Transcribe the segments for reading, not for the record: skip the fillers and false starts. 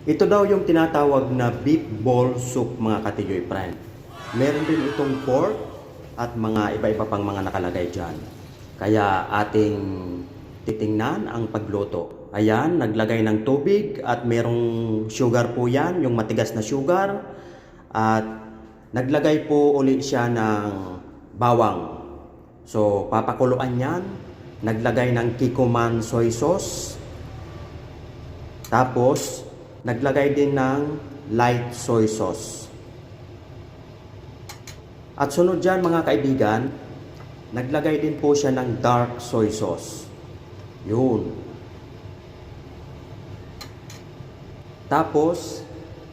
Ito daw yung tinatawag na beef ball soup mga katiyoy friend. Meron din itong pork at mga iba-iba pang mga nakalagay dyan. Kaya ating titingnan ang pagluto. Ayan, naglagay ng tubig at merong sugar po yan, yung matigas na sugar. At naglagay po uli siya ng bawang. So, papakuluan yan. Naglagay ng Kikkoman soy sauce. Tapos, naglagay din ng light soy sauce. At sunod dyan mga kaibigan, naglagay din po siya ng dark soy sauce. Yun. Tapos,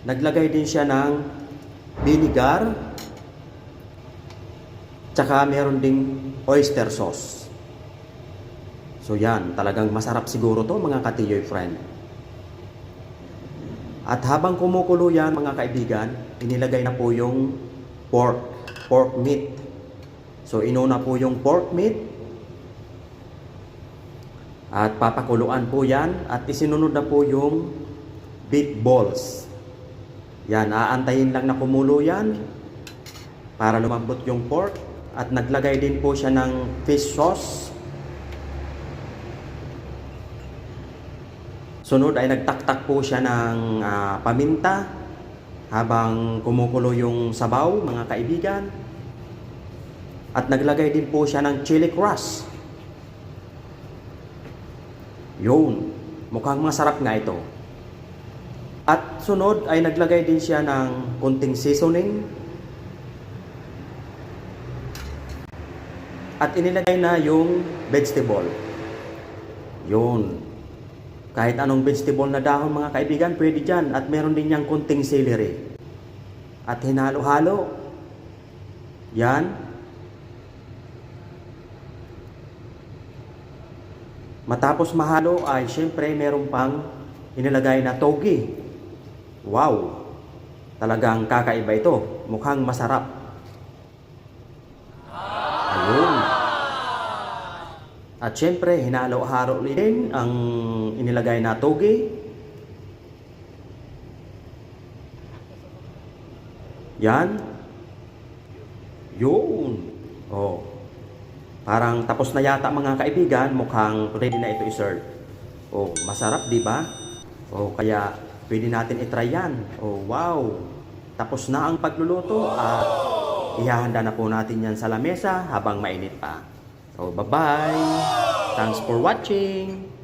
naglagay din siya ng vinegar. Tsaka meron ding oyster sauce. So yan, talagang masarap siguro to mga katiyoy friend. At habang kumukulo yan mga kaibigan, inilagay na po yung pork meat. So inuna po yung pork meat. At papakuluan po yan at isinunod na po yung beef balls. Yan, aantayin lang na kumulo yan para lumambot yung pork. At naglagay din po siya ng fish sauce. Sunod ay nagtaktak po siya ng paminta habang kumukulo yung sabaw, mga kaibigan. At naglagay din po siya ng chili crush. Yun, mukhang masarap nga ito. At sunod ay naglagay din siya ng kunting seasoning. At inilagay na yung vegetable. Yun. Kahit anong vegetable na dahon mga kaibigan, pwede dyan. At meron din niyang kunting celery. At hinalo-halo. Yan. Matapos mahalo ay syempre meron pang inilagay na togi. Wow! Talagang kakaiba ito. Mukhang masarap. Ayun. At syempre, hinalo-halo din ang inilagay na togi. Yan. Yun. Oh. Parang tapos na yata mga kaibigan, mukhang ready na ito i-serve. Oh, masarap, di ba? Oh, kaya pwede natin i-try yan. Oh, wow. Tapos na ang pagluluto at ihahanda na po natin yan sa lamesa habang mainit pa. So, bye-bye! Thanks for watching!